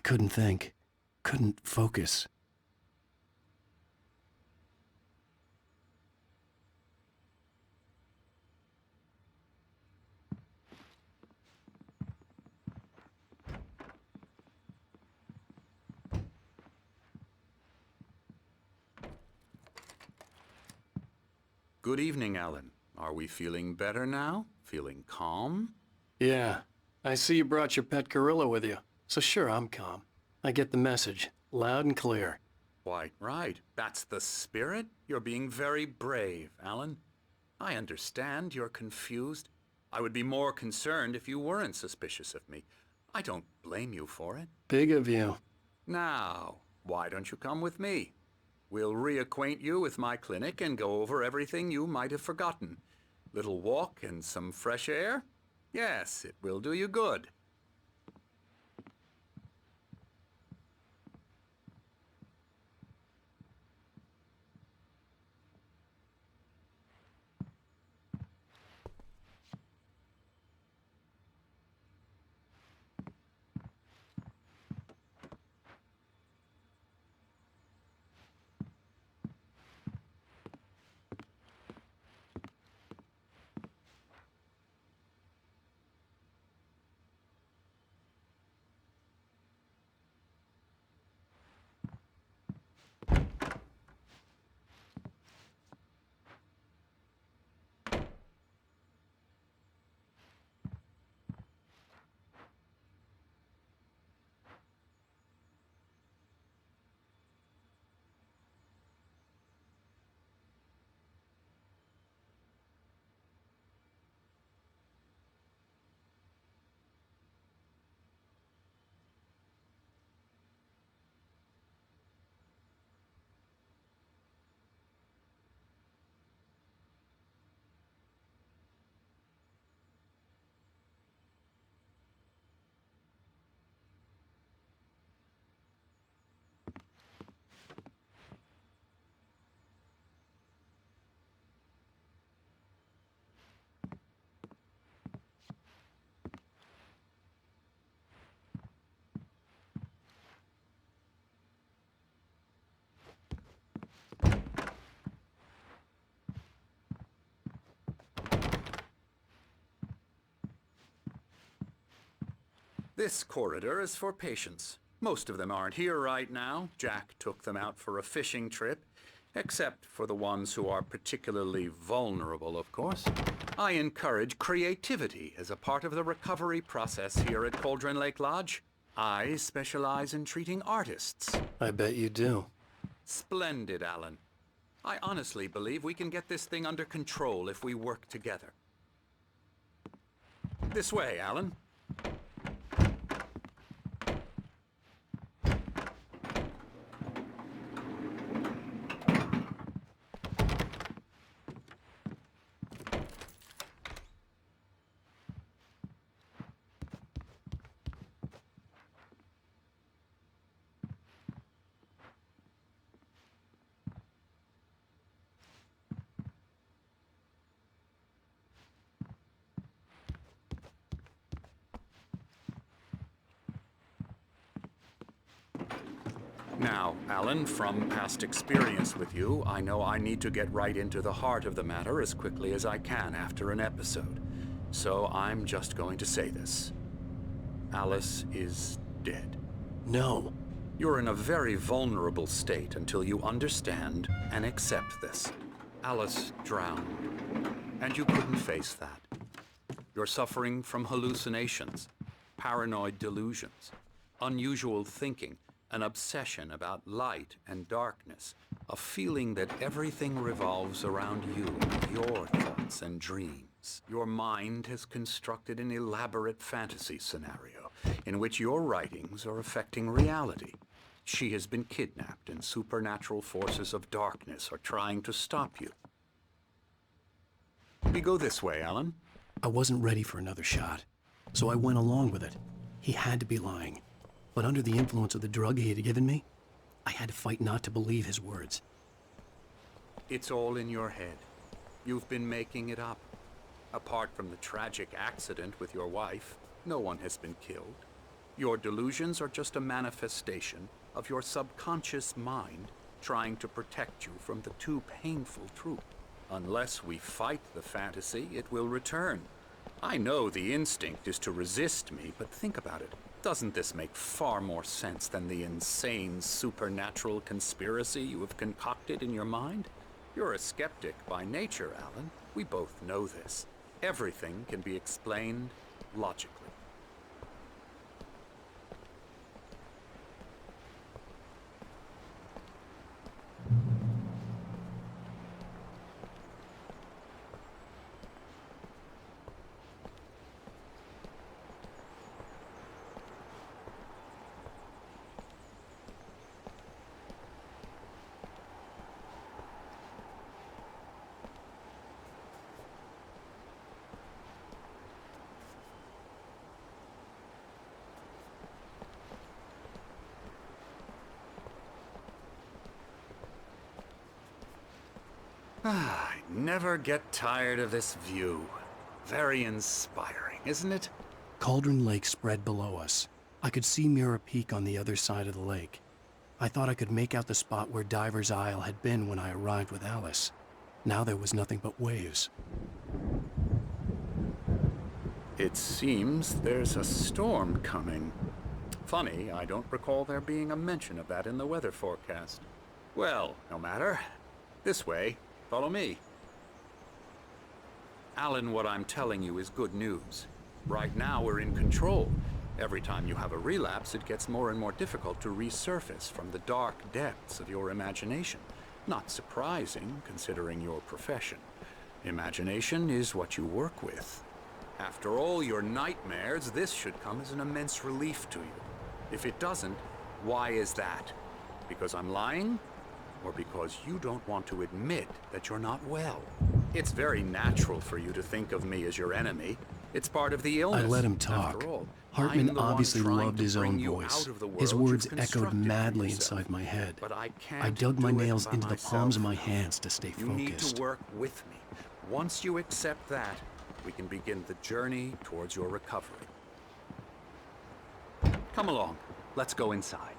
couldn't think. Couldn't focus. Good evening, Alan. Are we feeling better now? Feeling calm? Yeah. I see you brought your pet gorilla with you. So sure, I'm calm. I get the message. Loud and clear. Quite right. That's the spirit. You're being very brave, Alan. I understand you're confused. I would be more concerned if you weren't suspicious of me. I don't blame you for it. Big of you. Now, why don't you come with me? We'll reacquaint you with my clinic and go over everything you might have forgotten. Little walk and some fresh air? Yes, it will do you good. This corridor is for patients. Most of them aren't here right now. Jack took them out for a fishing trip, except for the ones who are particularly vulnerable, of course. I encourage creativity as a part of the recovery process here at Cauldron Lake Lodge. I specialize in treating artists. I bet you do. Splendid, Alan. I honestly believe we can get this thing under control if we work together. This way, Alan. Now, Alan, from past experience with you, I know I need to get right into the heart of the matter as quickly as I can after an episode. So I'm just going to say this. Alice is dead. No. You're in a very vulnerable state until you understand and accept this. Alice drowned, and you couldn't face that. You're suffering from hallucinations, paranoid delusions, unusual thinking, an obsession about light and darkness, a feeling that everything revolves around you, your thoughts and dreams. Your mind has constructed an elaborate fantasy scenario in which your writings are affecting reality. She has been kidnapped and supernatural forces of darkness are trying to stop you. We go this way, Alan. I wasn't ready for another shot, so I went along with it. He had to be lying. But under the influence of the drug he had given me, I had to fight not to believe his words. It's all in your head. You've been making it up. Apart from the tragic accident with your wife, no one has been killed. Your delusions are just a manifestation of your subconscious mind trying to protect you from the too painful truth. Unless we fight the fantasy, it will return. I know the instinct is to resist me, but think about it. Doesn't this make far more sense than the insane supernatural conspiracy you have concocted in your mind? You're a skeptic by nature, Alan. We both know this. Everything can be explained logically. I never get tired of this view. Very inspiring, isn't it? Cauldron Lake spread below us. I could see Mirror Peak on the other side of the lake. I thought I could make out the spot where Diver's Isle had been when I arrived with Alice. Now there was nothing but waves. It seems there's a storm coming. Funny, I don't recall there being a mention of that in the weather forecast. Well, no matter. This way. Follow me. Alan, what I'm telling you is good news. Right now we're in control. Every time you have a relapse, it gets more and more difficult to resurface from the dark depths of your imagination. Not surprising, considering your profession. Imagination is what you work with. After all your nightmares, this should come as an immense relief to you. If it doesn't, why is that? Because I'm lying? Or because you don't want to admit that you're not well? It's very natural for you to think of me as your enemy. It's part of the illness. I let him talk. After all, Hartman I'm the one obviously trying loved to his bring own you voice. out of the His world words you've echoed constructed for madly yourself. inside my head. But I can't I dug my do it nails by into the palms of my myself. hands to stay You need to focused. work with me. Once you accept that, we can begin the journey towards your recovery. Come along. Let's go inside.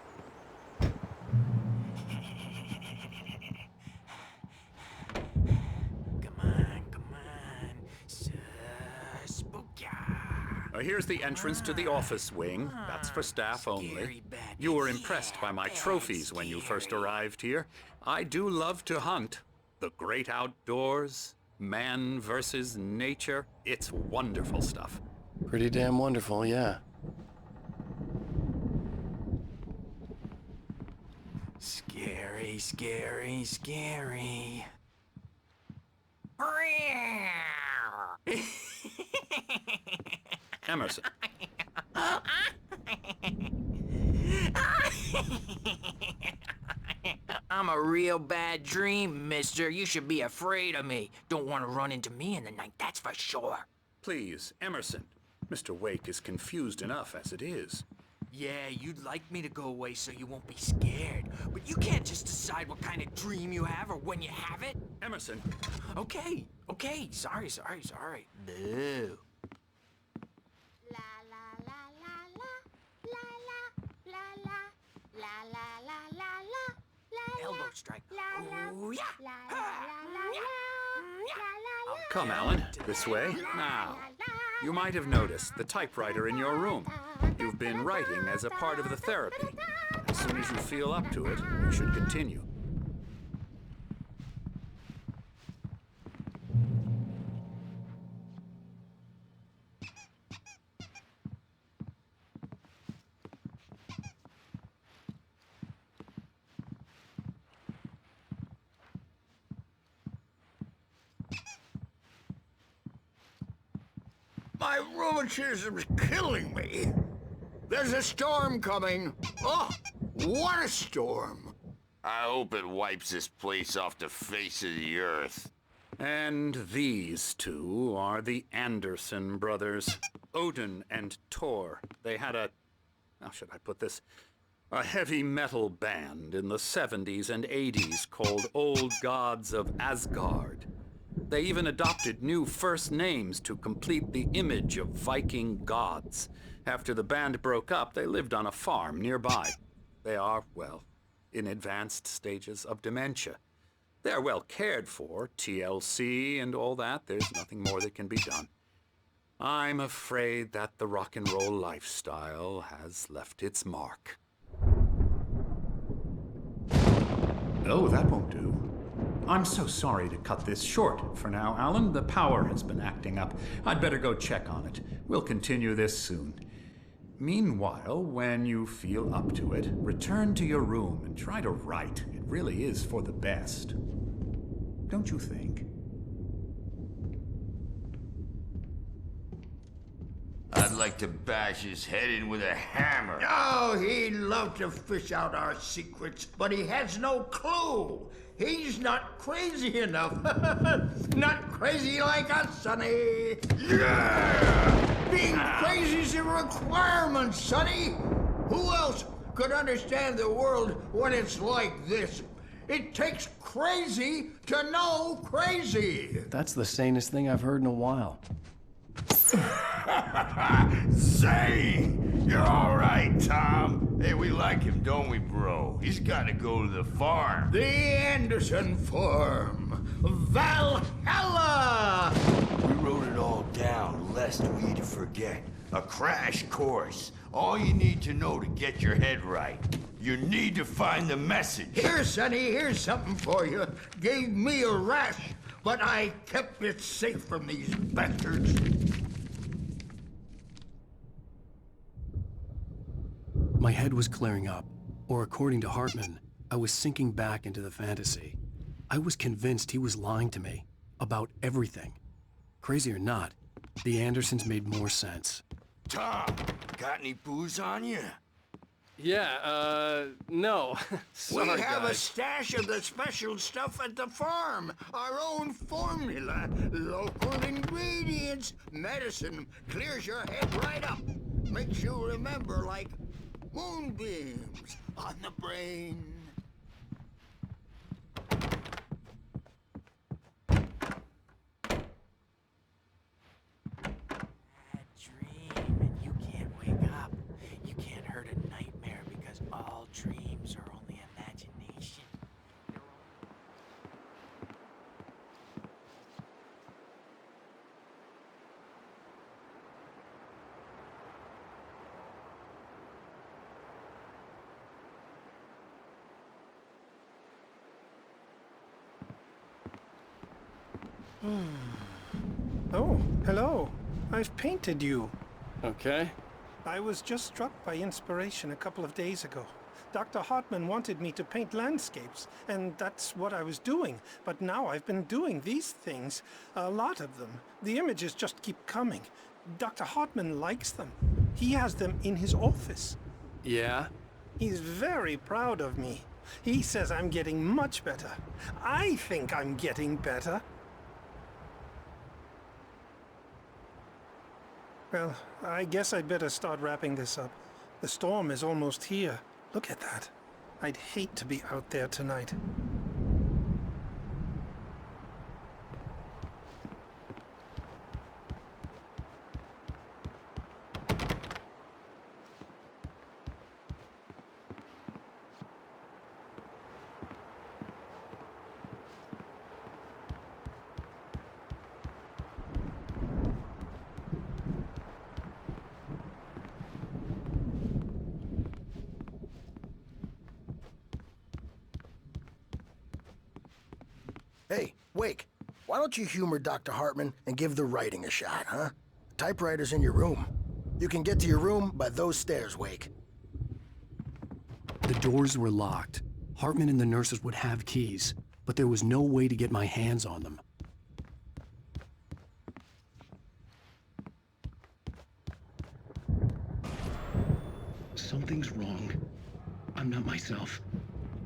Here's the entrance to the office wing. That's for staff only. You were impressed by my trophies when you first arrived here. I do love to hunt. The great outdoors, man versus nature. It's wonderful stuff. Pretty damn wonderful, yeah. Scary, scary, scary. Emerson. I'm a real bad dream, mister. You should be afraid of me. Don't want to run into me in the night, that's for sure. Please, Emerson. Mr. Wake is confused enough as it is. Yeah, you'd like me to go away so you won't be scared. But you can't just decide what kind of dream you have or when you have it. Emerson. Okay, sorry. Boo. La la la la la la la la la la la la la la. Elbow strike. Ooh, yeah. La la la la la. Come, Alan. This way. Now. You might have noticed the typewriter in your room. You've been writing as a part of the therapy. As soon as you feel up to it, you should continue. My rheumatism's killing me. There's a storm coming. Oh, what a storm. I hope it wipes this place off the face of the earth. And these two are the Anderson brothers, Odin and Tor. They had how should I put this? A heavy metal band in the 70s and 80s called Old Gods of Asgard. They even adopted new first names to complete the image of Viking gods. After the band broke up, they lived on a farm nearby. They are, well, in advanced stages of dementia. They're well cared for, TLC and all that. There's nothing more that can be done. I'm afraid that the rock and roll lifestyle has left its mark. Oh, that won't do. I'm so sorry to cut this short for now, Alan. The power has been acting up. I'd better go check on it. We'll continue this soon. Meanwhile, when you feel up to it, return to your room and try to write. It really is for the best. Don't you think? I'd like to bash his head in with a hammer. Oh, he'd love to fish out our secrets, but he has no clue. He's not crazy enough. Not crazy like us, Sonny. Yeah! Being crazy's a requirement, Sonny. Who else could understand the world when it's like this? It takes crazy to know crazy. That's the sanest thing I've heard in a while. Zane! You're all right, Tom. Hey, we like him, don't we, bro? He's got to go to the farm. The Anderson Farm. Valhalla! We wrote it all down, lest we'd forget. A crash course. All you need to know to get your head right. You need to find the message. Here, Sonny, here's something for you. Gave me a rash, but I kept it safe from these bastards. My head was clearing up, or according to Hartman, I was sinking back into the fantasy. I was convinced he was lying to me about everything. Crazy or not, the Andersons made more sense. Tom, got any booze on you? Yeah, no. Sorry, We have a guys. stash of the special stuff at the farm. Our own formula. Local ingredients. Medicine clears your head right up. Makes you remember like moonbeams on the brain. Bad dream, and you can't wake up. You can't hurt a nightmare because all dreams are only imagination. Oh, hello. I've painted you. Okay. I was just struck by inspiration a couple of days ago. Dr. Hartman wanted me to paint landscapes, and that's what I was doing. But now I've been doing these things, a lot of them. The images just keep coming. Dr. Hartman likes them. He has them in his office. Yeah? He's very proud of me. He says I'm getting much better. I think I'm getting better. Well, I guess I'd better start wrapping this up. The storm is almost here. Look at that. I'd hate to be out there tonight. Hey, Wake, why don't you humor Dr. Hartman and give the writing a shot, huh? Typewriter's in your room. You can get to your room by those stairs, Wake. The doors were locked. Hartman and the nurses would have keys, but there was no way to get my hands on them. Something's wrong. I'm not myself.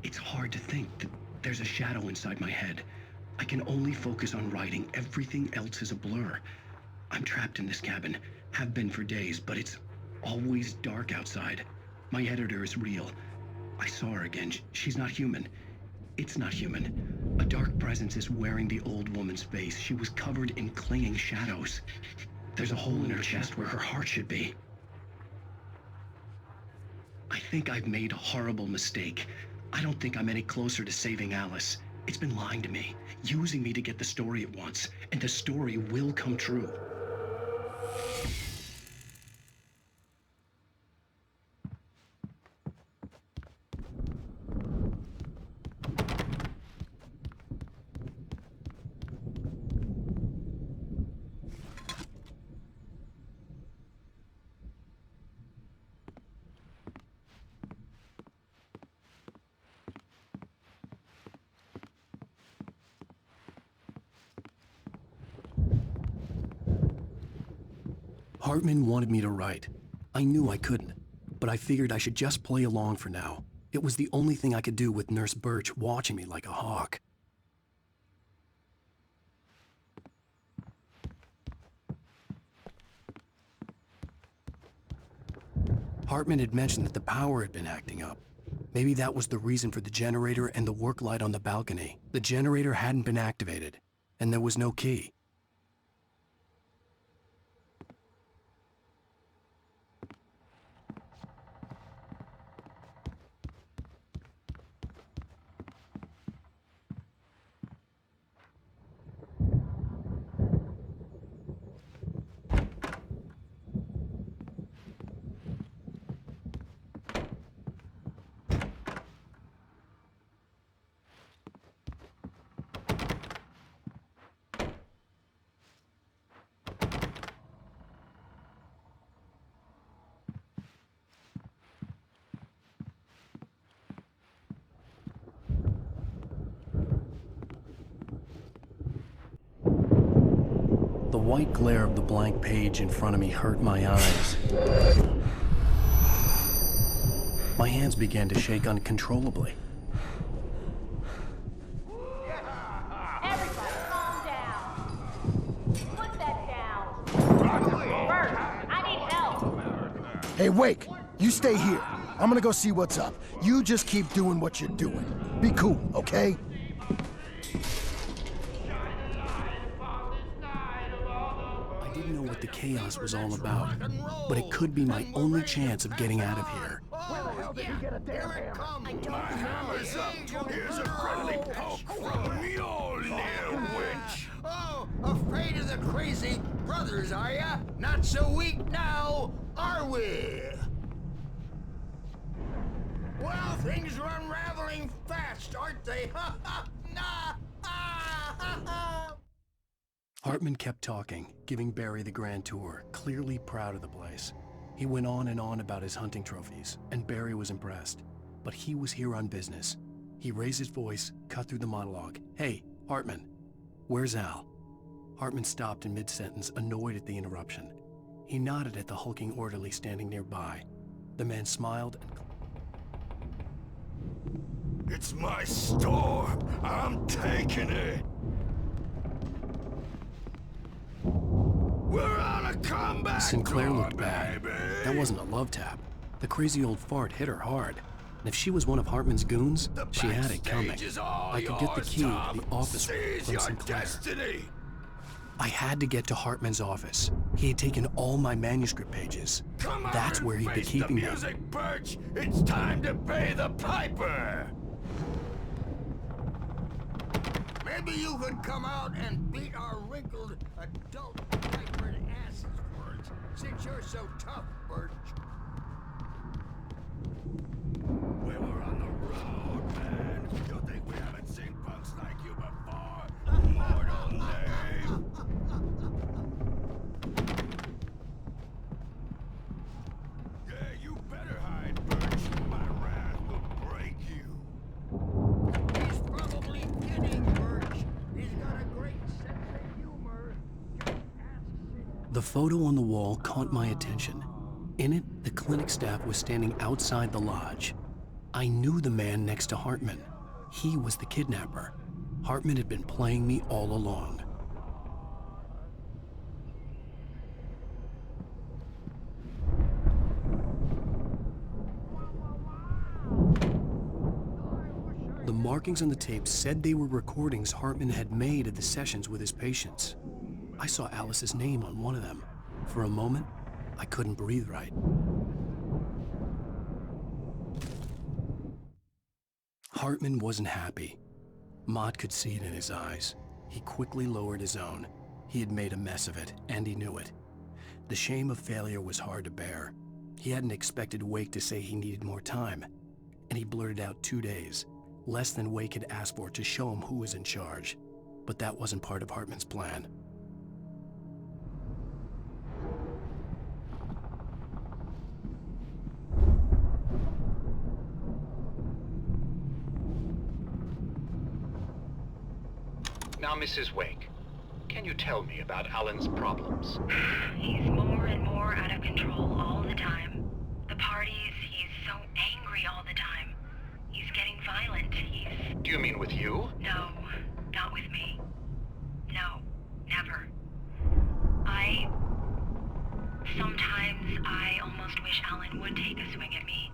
It's hard to think that there's a shadow inside my head. I can only focus on writing. Everything else is a blur. I'm trapped in this cabin. Have been for days, but it's always dark outside. My editor is real. I saw her again. She's not human. It's not human. A dark presence is wearing the old woman's face. She was covered in clinging shadows. There's a hole in her chest where her heart should be. I think I've made a horrible mistake. I don't think I'm any closer to saving Alice. It's been lying to me, using me to get the story it wants, and the story will come true. Hartman wanted me to write. I knew I couldn't, but I figured I should just play along for now. It was the only thing I could do with Nurse Birch watching me like a hawk. Hartman had mentioned that the power had been acting up. Maybe that was the reason for the generator and the work light on the balcony. The generator hadn't been activated, and there was no key. The white glare of the blank page in front of me hurt my eyes. My hands began to shake uncontrollably. Everybody, calm down. Put that down. Bert, I need help. Hey, Wake, you stay here. I'm gonna go see what's up. You just keep doing what you're doing. Be cool, okay? I didn't know what the chaos was all about, but it could be my only chance of getting out of here. Where the hell did he get a damn hammer? I don't know. Hammer's up. Here's a friendly poke from Mjolnir, witch. Oh, afraid of the crazy brothers, are ya? Not so weak now, are we? Well, things are unraveling fast, aren't they? Ha ha! Nah! Ha ha ha! Hartman kept talking, giving Barry the grand tour, clearly proud of the place. He went on and on about his hunting trophies, and Barry was impressed. But he was here on business. He raised his voice, cut through the monologue. Hey, Hartman, where's Al? Hartman stopped in mid-sentence, annoyed at the interruption. He nodded at the hulking orderly standing nearby. The man smiled and... It's my storm. I'm taking it. We're on a comeback. Sinclair tour, looked bad. baby. That wasn't a love tap. The crazy old fart hit her hard. And if she was one of Hartman's goons, she had it coming. Backstage is all I could get the yours, key to Tom. the office Seize from your Sinclair. destiny. I had to get to Hartman's office. He had taken all my manuscript pages. Come on That's and where he'd be face keeping the them. music, Birch. It's time to pay the piper. Maybe you could come out and beat our wrinkled adult diapered asses for us, since you're so tough, Birch. We were on the road, man. You think we haven't seen punks like you before? Mortal name. Yeah, you better hide, Birch. My wrath will break you. He's probably kidding, Birch. He's got a great sense of humor. Just ask Sid. The photo on the wall caught my attention. In it, the clinic staff was standing outside the lodge. I knew the man next to Hartman. He was the kidnapper. Hartman had been playing me all along. I wish I The markings on the tape said they were recordings Hartman had made at the sessions with his patients. I saw Alice's name on one of them. For a moment, I couldn't breathe right. Hartman wasn't happy. Maude could see it in his eyes. He quickly lowered his own. He had made a mess of it, and he knew it. The shame of failure was hard to bear. He hadn't expected Wake to say he needed more time, and he blurted out 2 days, less than Wake had asked for, to show him who was in charge. But that wasn't part of Hartman's plan. Now, Mrs. Wake, can you tell me about Alan's problems? He's more and more out of control all the time. The parties, he's so angry all the time. He's getting violent. Do you mean with you? No, not with me. No, never. Sometimes I almost wish Alan would take a swing at me,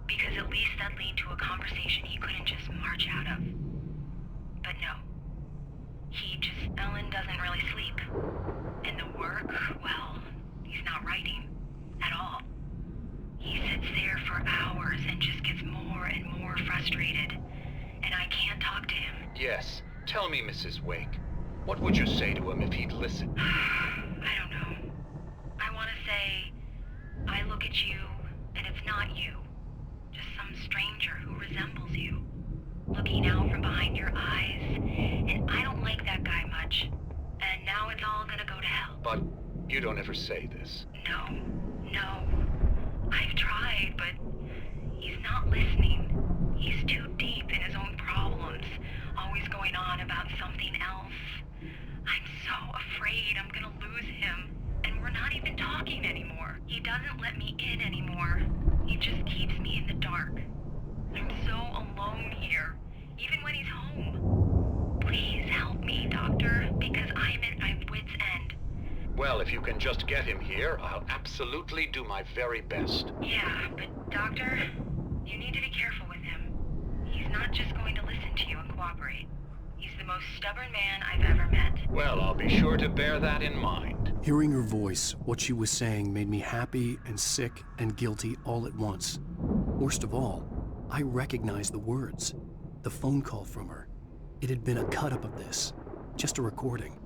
because at least that'd lead to a conversation he couldn't just march out of. But no. Alan doesn't really sleep. And the work, well, he's not writing at all. He sits there for hours and just gets more and more frustrated. And I can't talk to him. Yes. Tell me, Mrs. Wake. What would you say to him if he'd listen? I don't know. I want to say, I look at you, and it's not you. Just some stranger who resembles you. Looking out from behind your eyes, and I don't like that guy much. And now it's all gonna go to hell. But you don't ever say this. No. I've tried, but he's not listening. He's too deep in his own problems, always going on about something else. I'm so afraid I'm gonna lose him, and we're not even talking anymore. He doesn't let me in anymore. He just keeps me in the dark. I'm so alone here, even when he's home. Please help me, Doctor, because I'm at my wit's end. Well, if you can just get him here, I'll absolutely do my very best. Yeah, but Doctor, you need to be careful with him. He's not just going to listen to you and cooperate. He's the most stubborn man I've ever met. Well, I'll be sure to bear that in mind. Hearing her voice, what she was saying made me happy and sick and guilty all at once. Worst of all, I recognized the words. The phone call from her. It had been a cut-up of this. Just a recording.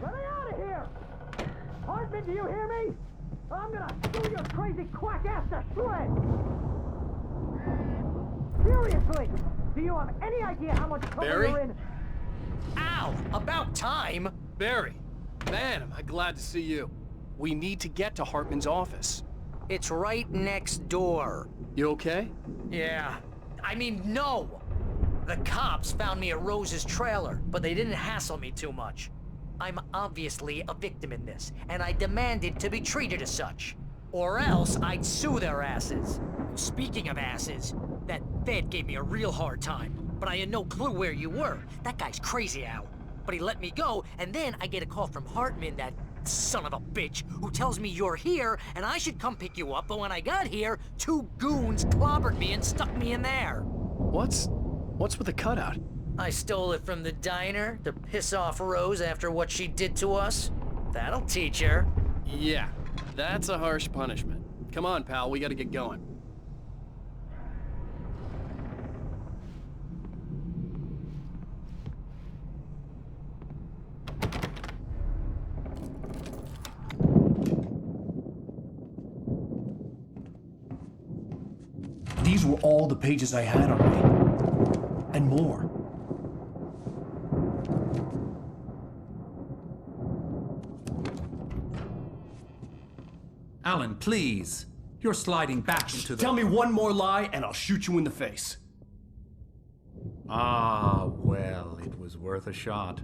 Let me out of here! Hartman, do you hear me? I'm gonna chew your crazy quack ass to shreds! Seriously! Do you have any idea how much trouble Barry? you're in? Ow! About time! Barry! Man, am I glad to see you. We need to get to Hartman's office. It's right next door. You okay? Yeah. I mean, no! The cops found me at Rose's trailer, but they didn't hassle me too much. I'm obviously a victim in this, and I demanded to be treated as such. Or else I'd sue their asses. Speaking of asses, that Fed gave me a real hard time, but I had no clue where you were. That guy's crazy, Al. But he let me go, and then I get a call from Hartman, that son of a bitch, who tells me you're here, and I should come pick you up, but when I got here, 2 goons clobbered me and stuck me in there. What's with the cutout? I stole it from the diner to piss off Rose after what she did to us. That'll teach her. Yeah, that's a harsh punishment. Come on, pal, we gotta get going. These were all the pages I had on me. And more. Alan, please. You're sliding back into the... Tell me one more lie and I'll shoot you in the face. Ah, well, it was worth a shot.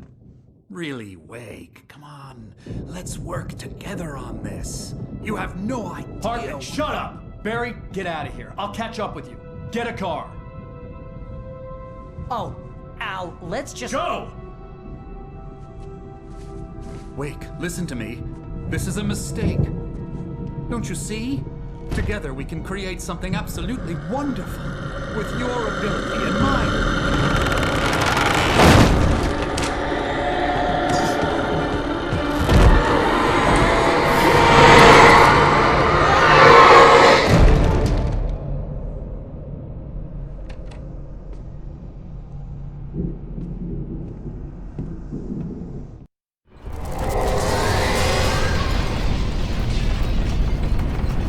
Really, Wake, come on. Let's work together on this. You have no idea... Hartman, shut up! Barry, get out of here. I'll catch up with you. Get a car. Oh, Al, let's just... Go! Wake, listen to me. This is a mistake. Don't you see? Together we can create something absolutely wonderful, with your ability and mine.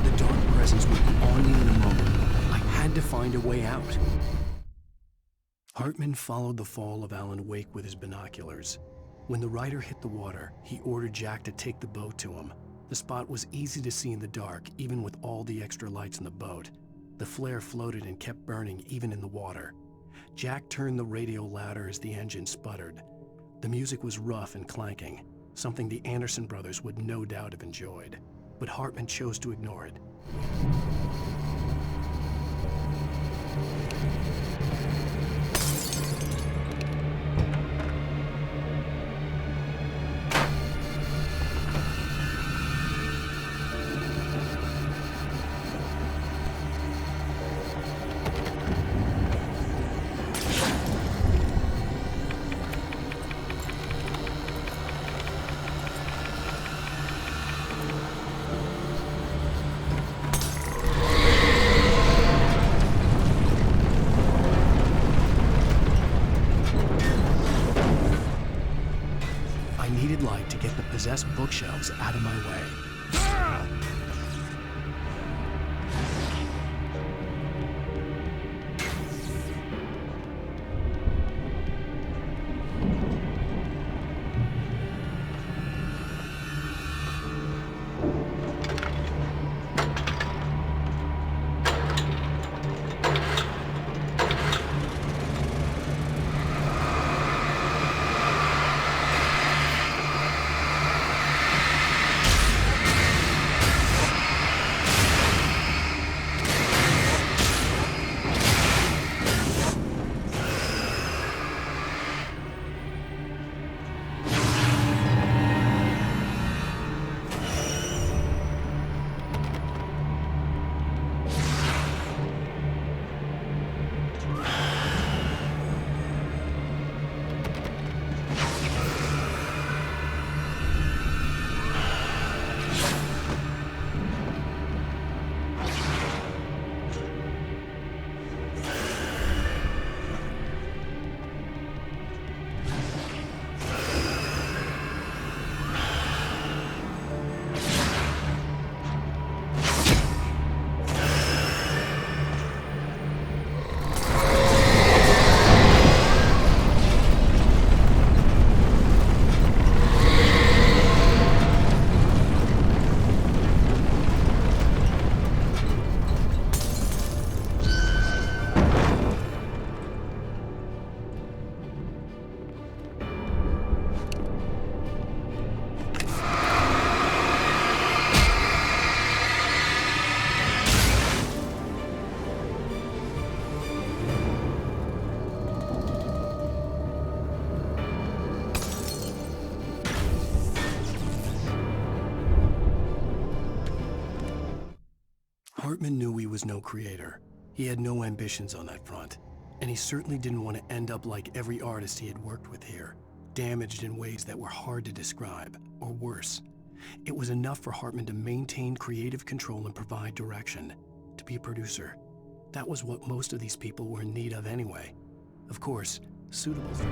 The dark presence would be on me in a moment. I had to find a way out. Hartman followed the fall of Alan Wake with his binoculars. When the rider hit the water, he ordered Jack to take the boat to him. The spot was easy to see in the dark, even with all the extra lights in the boat. The flare floated and kept burning even in the water. Jack turned the radio louder as the engine sputtered. The music was rough and clanking, something the Anderson brothers would no doubt have enjoyed. But Hartman chose to ignore it. I needed light to get the possessed bookshelves out of my way. Hartman knew he was no creator. He had no ambitions on that front, and he certainly didn't want to end up like every artist he had worked with here, damaged in ways that were hard to describe, or worse. It was enough for Hartman to maintain creative control and provide direction, to be a producer. That was what most of these people were in need of anyway. Of course, suitable for...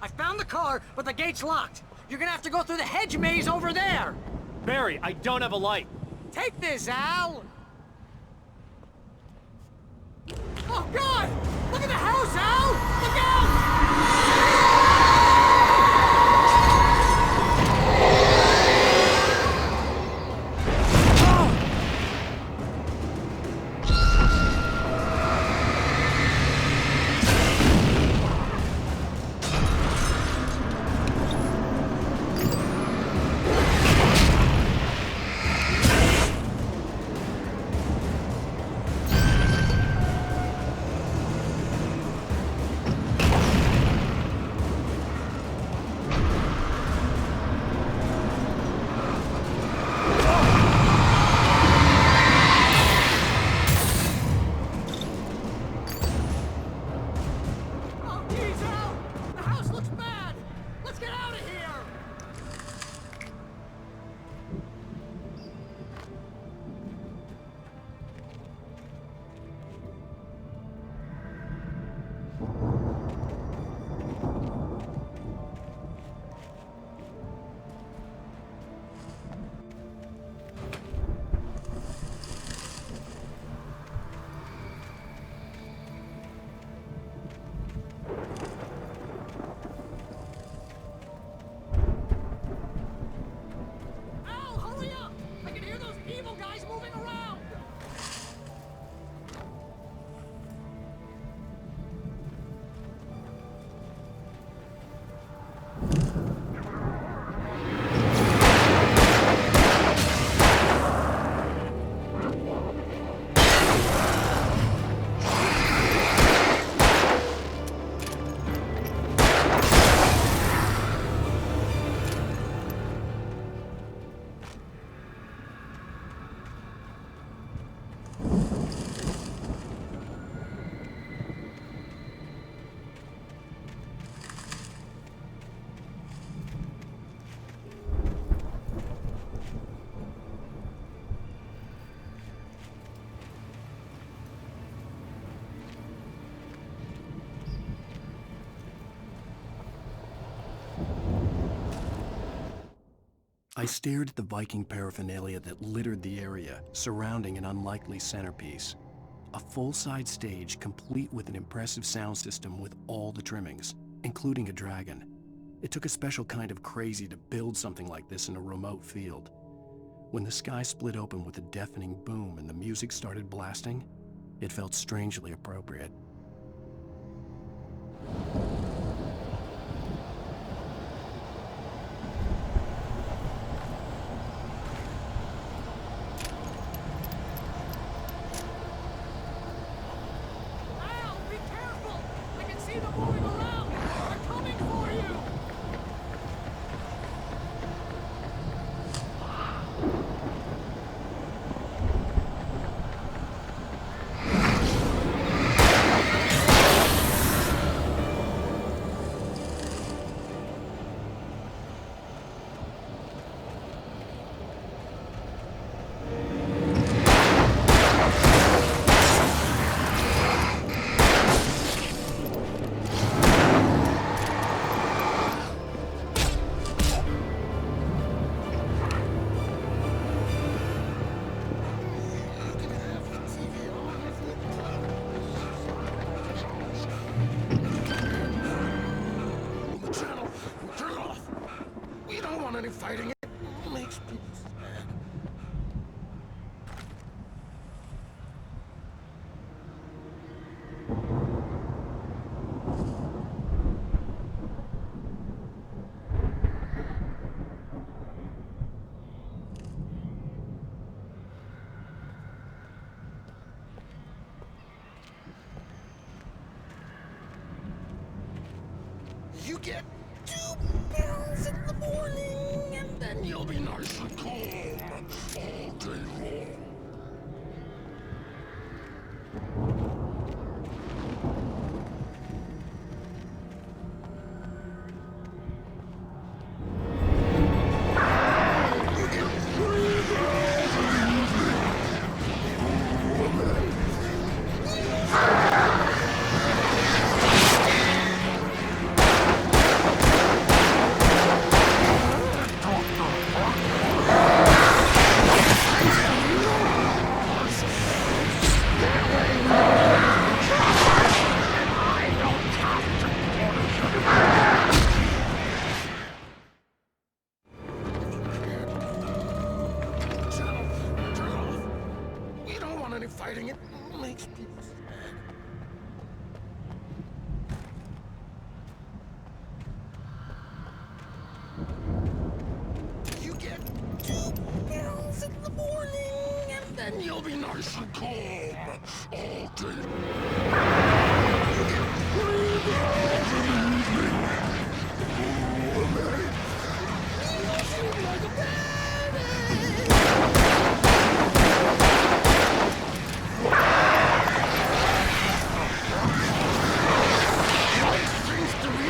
I found the car, but the gate's locked. You're gonna have to go through the hedge maze over there. Barry, I don't have a light. Take this, Al. Oh, God! Look at the house, Al! Look out! I stared at the Viking paraphernalia that littered the area, surrounding an unlikely centerpiece. A full-side stage complete with an impressive sound system with all the trimmings, including a dragon. It took a special kind of crazy to build something like this in a remote field. When the sky split open with a deafening boom and the music started blasting, it felt strangely appropriate. Fighting it makes people sad. You get 2 pounds in the morning, and then you'll be nice and calm all day long. fighting it makes people sad. You get 2 pills in the morning, and then you'll be nice and calm all day long. You get 3 pills in the evening. Oh, Mary, you seem like a baby. Life seems to be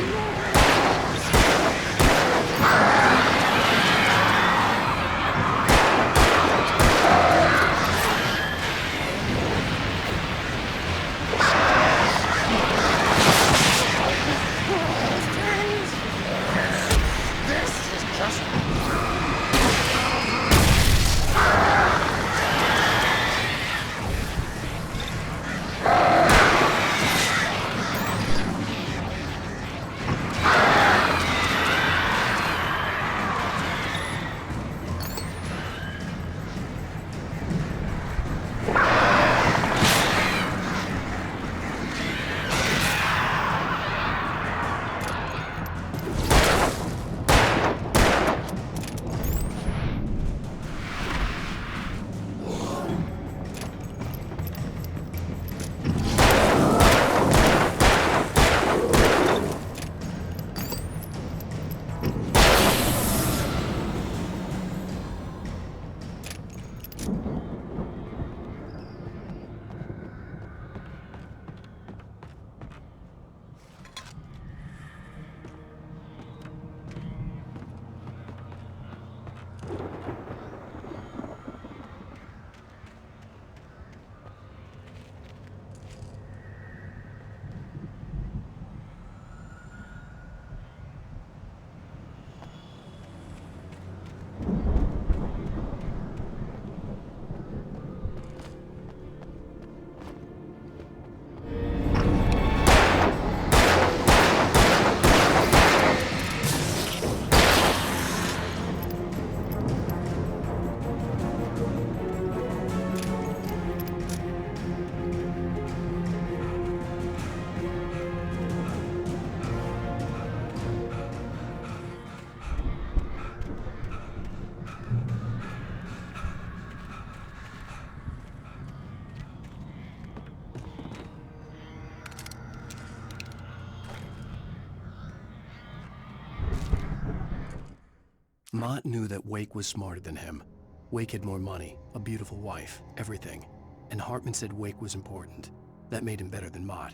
Mott knew that Wake was smarter than him. Wake had more money, a beautiful wife, everything. And Hartman said Wake was important. That made him better than Mott.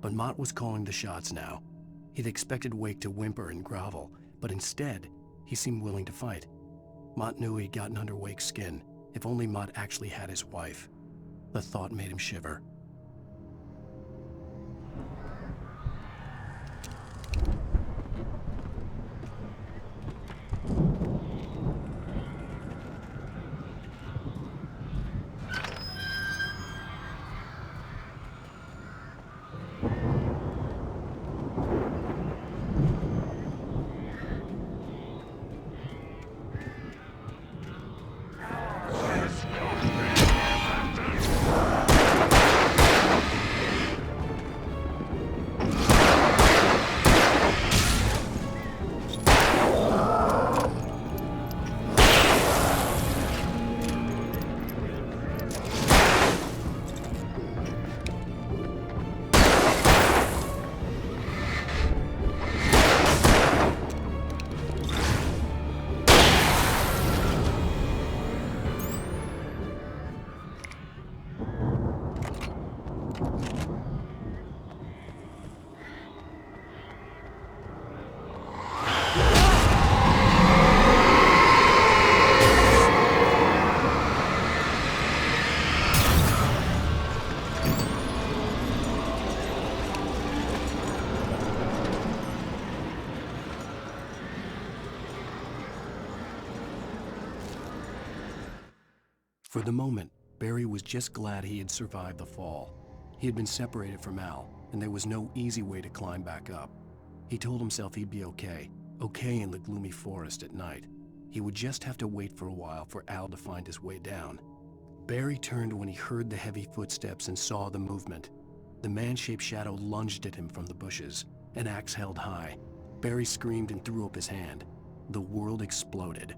But Mott was calling the shots now. He'd expected Wake to whimper and grovel, but instead, he seemed willing to fight. Mott knew he'd gotten under Wake's skin. If only Mott actually had his wife. The thought made him shiver. For the moment, Barry was just glad he had survived the fall. He had been separated from Al, and there was no easy way to climb back up. He told himself he'd be okay in the gloomy forest at night. He would just have to wait for a while for Al to find his way down. Barry turned when he heard the heavy footsteps and saw the movement. The man-shaped shadow lunged at him from the bushes, an axe held high. Barry screamed and threw up his hand. The world exploded.